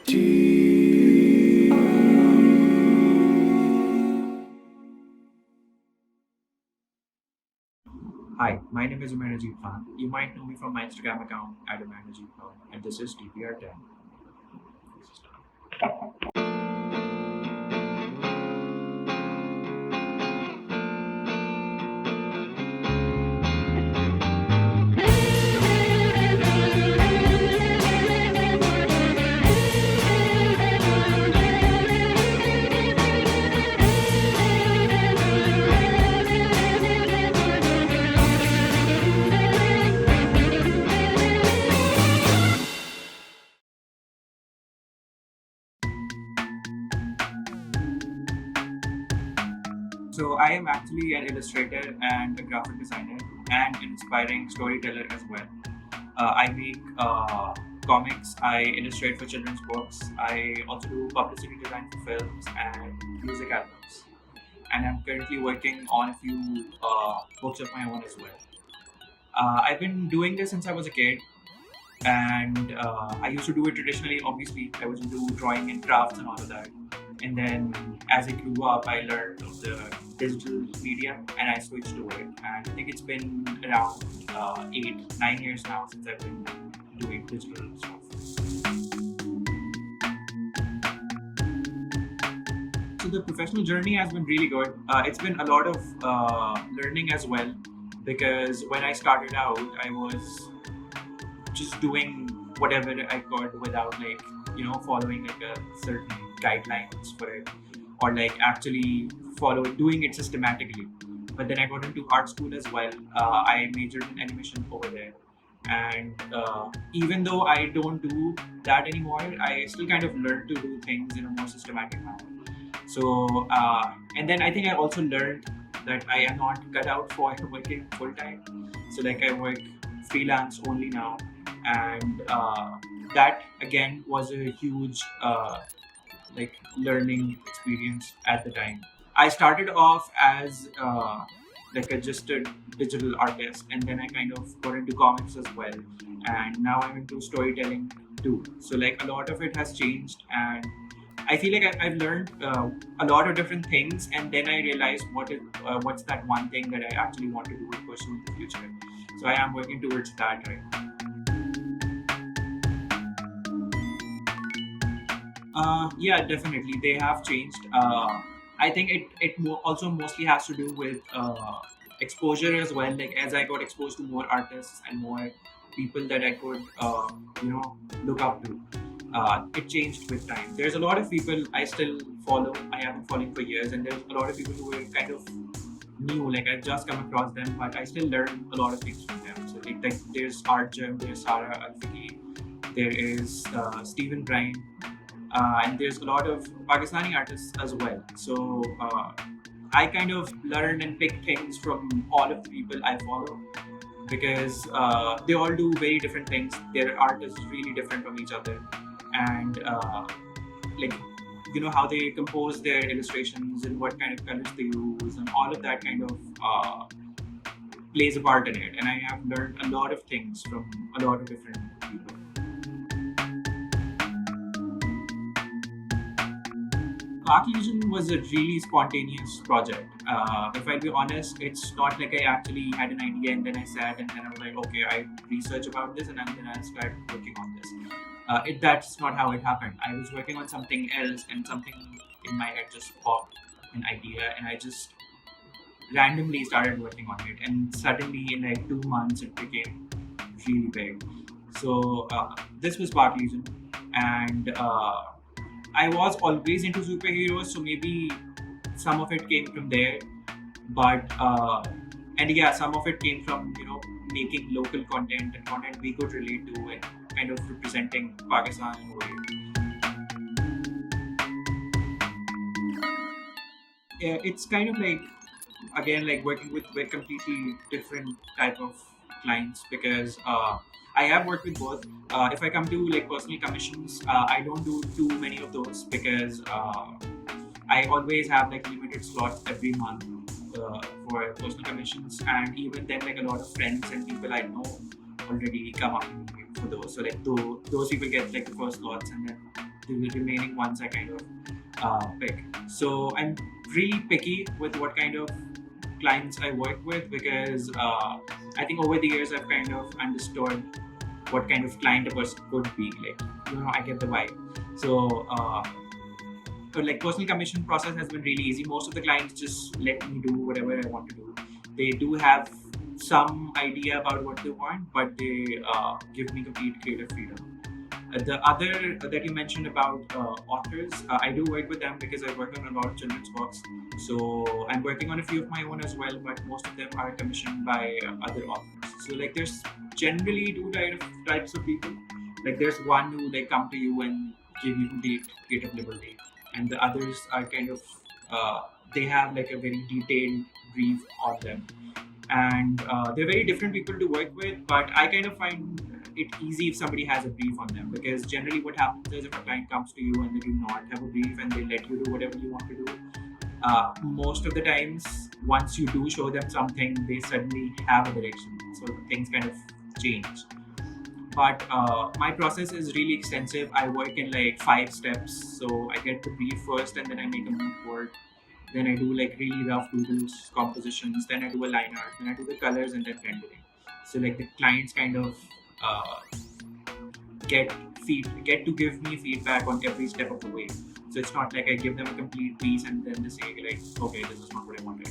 Hi, my name is Umair Najeeb. You might know me from my Instagram account at Umair Najeeb, and this is TPR 10. So I am actually an illustrator and a graphic designer and an inspiring storyteller as well. I make comics, I illustrate for children's books, I also do publicity design for films and music albums. And I'm currently working on a few books of my own as well. I've been doing this since I was a kid, and I used to do it traditionally. Obviously, I was into drawing and crafts and all of that. And then as I grew up, I learned of the digital media and I switched to it. And I think it's been around 8, 9 years now since I've been doing digital stuff. So the professional journey has been really good. It's been a lot of learning as well, because when I started out, I was just doing whatever I could without following like a certain guidelines for it, or like actually doing it systematically. But then I got into art school as well. I majored in animation over there, and even though I don't do that anymore, I still kind of learned to do things in a more systematic manner. So and then I think I also learned that I am not cut out for working full time. So like I work freelance only now, and that again was a huge learning experience at the time. I started off as just a digital artist, and then I kind of got into comics as well, and now I'm into storytelling too. So like a lot of it has changed, and I feel like I've learned a lot of different things, and then I realized what's that one thing that I actually want to do and pursue in the future. So I am working towards that right now. Yeah, definitely. They have changed. I think it also mostly has to do with exposure as well. Like as I got exposed to more artists and more people that I could, look up to, it changed with time. There's a lot of people I still follow. I have been following for years, and there's a lot of people who are kind of new. Like I've just come across them, but I still learn a lot of things from them. So like there's Arjun, there's Sarah Alfaqi, there is Stephen Bryan, and there's a lot of Pakistani artists as well. So I kind of learn and pick things from all of the people I follow, because they all do very different things. Their art is really different from each other, and like how they compose their illustrations and what kind of colors they use and all of that kind of plays a part in it. And I have learned a lot of things from a lot of different people. Park Legion was a really spontaneous project. If I'll be honest, it's not like I actually had an idea and then I sat and then I was like, okay, I research about this and then I start working on this. That's not how it happened. I was working on something else and something in my head just popped an idea, and I just randomly started working on it. And suddenly, in like 2 months, it became really big. So this was Park Legion, and I was always into superheroes, so maybe some of it came from there. But and yeah, some of it came from making local content and content we could relate to and kind of representing Pakistan in a way. Yeah, it's kind of like again like working with completely different type of clients, because I have worked with both. If I come to like personal commissions, I don't do too many of those, because I always have like limited slots every month for personal commissions, and even then like a lot of friends and people I know already come up to me for those. So like those people get like the first slots, and then the remaining ones I kind of pick. So I'm really picky with what kind of clients I work with, because I think over the years I've kind of understood what kind of client a person could be. Like, I get the vibe. So, but like personal commission process has been really easy. Most of the clients just let me do whatever I want to do. They do have some idea about what they want, but they give me complete creative freedom. The other that you mentioned about authors, I do work with them because I work on a lot of children's books. So I'm working on a few of my own as well, but most of them are commissioned by other authors. So like there's generally two types of people. Like there's one who like come to you and give you complete creative liberty, and the others are kind of they have like a very detailed brief on them, and they're very different people to work with. But I kind of find it easy if somebody has a brief on them, because generally what happens is if a client comes to you and they do not have a brief and they let you do whatever you want to do, most of the times once you do show them something, they suddenly have a direction, so things kind of change. But my process is really extensive. I work in like 5 steps. So I get the brief first, and then I make a mood board. Then I do like really rough doodles, compositions. Then I do a line art. Then I do the colors, and then rendering. So like the clients kind of uh, get to give me feedback on every step of the way. So it's not like I give them a complete piece and then they say like, okay, this is not what I wanted.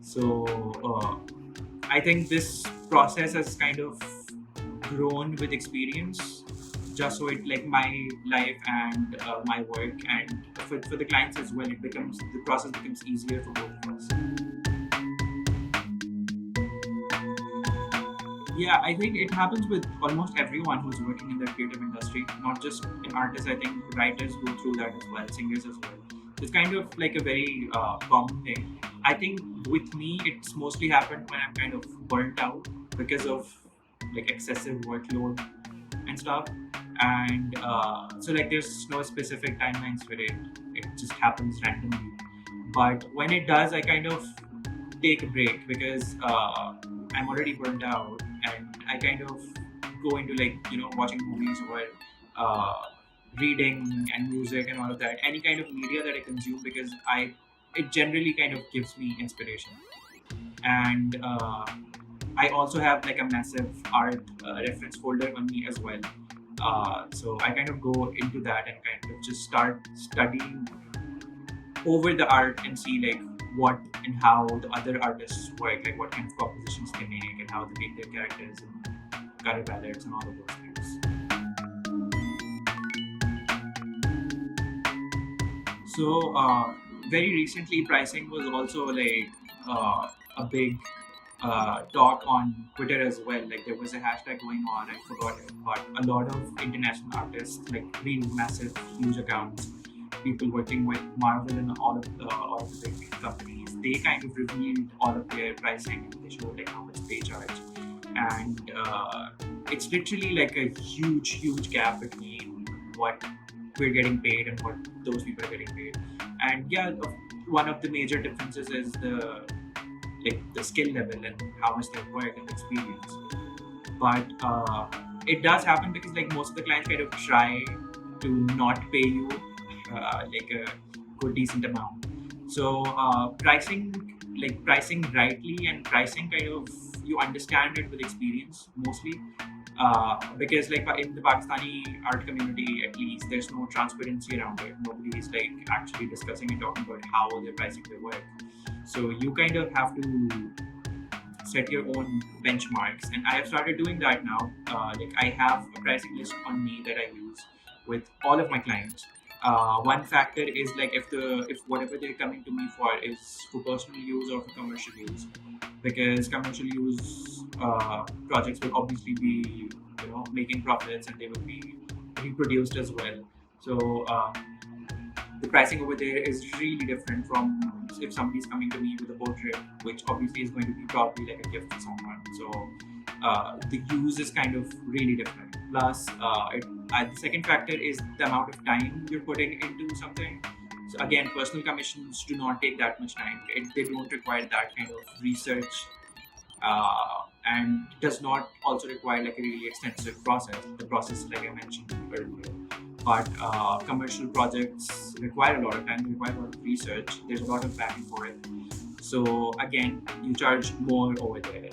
So I think this process has kind of grown with experience, just so it like my life and my work, and for the clients as well, the process becomes easier for both of us. Yeah, I think it happens with almost everyone who's working in the creative industry, not just in artists. I think writers go through that as well, singers as well. It's kind of like a very common thing. I think with me, it's mostly happened when I'm kind of burnt out because of like excessive workload and stuff. And so like there's no specific timelines for it. It just happens randomly. But when it does, I kind of take a break because I'm already burned out, and I kind of go into like watching movies or uh, reading and music and all of that. Any kind of media that I consume, because I it generally kind of gives me inspiration. And I also have like a massive art reference folder on me as well. So I kind of go into that and kind of just start studying over the art and see like what and how the other artists work, like what kind of compositions they make and how they make their characters and color palettes and all of those things. So very recently, pricing was also like a big talk on Twitter as well. Like there was a hashtag going on. I forgot it, but a lot of international artists, like really massive, huge accounts, people working with Marvel and all of the big companies, they kind of revealed all of their pricing. They showed like how much they charge, and it's literally like a huge gap between what we're getting paid and what those people are getting paid. And yeah, one of the major differences is the skill level and how much they work and experience. But it does happen because like most of the clients kind of try to not pay you like a good decent amount. So pricing rightly and pricing kind of you understand it with experience mostly. Because like in the Pakistani art community, at least, there's no transparency around it. Nobody is like actually discussing and talking about how they're pricing their work. So you kind of have to set your own benchmarks, and I have started doing that now. Like I have a pricing list on me that I use with all of my clients. One factor is like if whatever they're coming to me for is for personal use or for commercial use, because commercial use projects will obviously be making profits, and they will be reproduced as well. So the pricing over there is really different from if somebody's coming to me with a portrait, which obviously is going to be probably like a gift to someone. So the use is kind of really different. Plus, the second factor is the amount of time you're putting into something. So again, personal commissions do not take that much time. They don't require that kind of research, and does not also require like a really extensive process. The process, like I mentioned earlier. but commercial projects require a lot of time, require a lot of research. There's a lot of backing for it. So again, you charge more over there.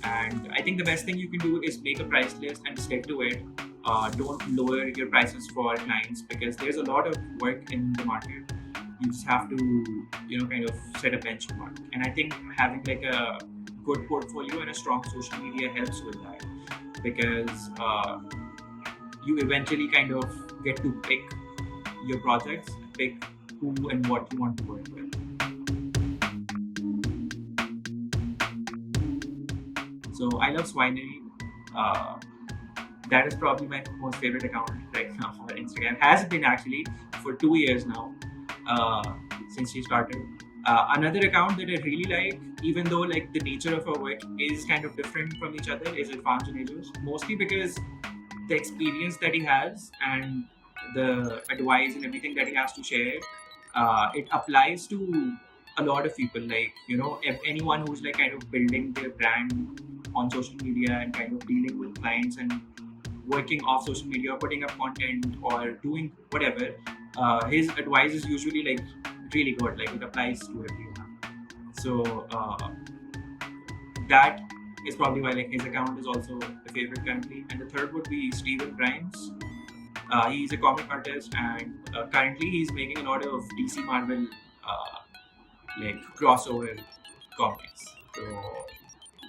And I think the best thing you can do is make a price list and stick to it. Don't lower your prices for clients because there's a lot of work in the market. You just have to, kind of set a benchmark. And I think having like a good portfolio and a strong social media helps with that because you eventually kind of get to pick your projects, pick who and what you want to work with. So I love Swinery. Uh, that is probably my most favorite account right now for Instagram. Has been actually for 2 years now uh, since she started. Another account that I really like, even though like the nature of her work is kind of different from each other, is Irfan Junaid's. Mostly because the experience that he has and the advice and everything that he has to share, it applies to a lot of people. Like anyone who's like kind of building their brand on social media and kind of dealing with clients and working off social media, putting up content or doing whatever. His advice is usually like really good. Like it applies to everyone. So that is probably why like his account is also the favorite currently. And the third would be Steven Grimes. He's a comic artist, and currently he's making a lot of DC Marvel like crossover comics. So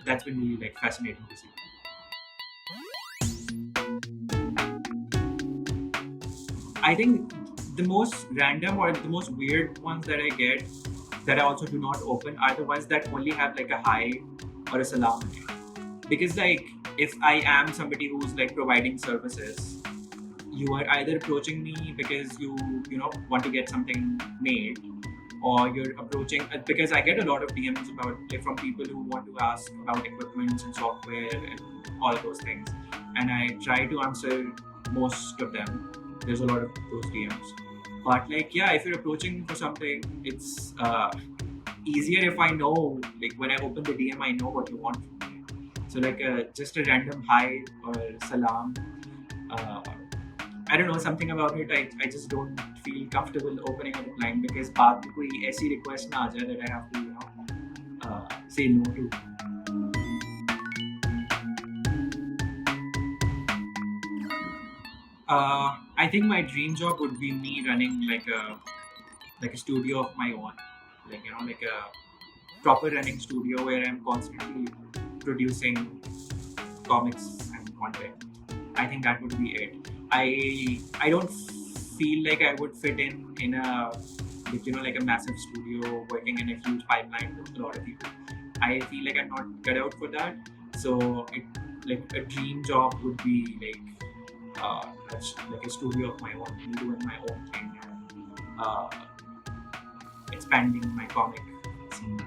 that's been really like fascinating to see. I think the most random or the most weird ones that I get that I also do not open are the ones that only have like a hi or a salam in it. Because like if I am somebody who's like providing services, you are either approaching me because you want to get something made, or you're approaching because I get a lot of DMs about like from people who want to ask about equipment and software and all of those things, and I try to answer most of them. There's a lot of those DMs, but like yeah, if you're approaching for something, it's easier if I know, like when I open the DM, I know what you want from me. So like just a random hi or salam. Uh, I don't know, something about it. I just don't feel comfortable opening up a client because बाद में कोई ऐसी request ना आ जाए that I have to say no to. I think my dream job would be me running like a studio of my own, like a proper running studio where I'm constantly producing comics and content. I think that would be it. I don't feel like I would fit in a like a massive studio working in a huge pipeline with a lot of people. I feel like I'm not cut out for that. So it like a dream job would be like a studio of my own, me doing my own thing, and expanding my comic scene.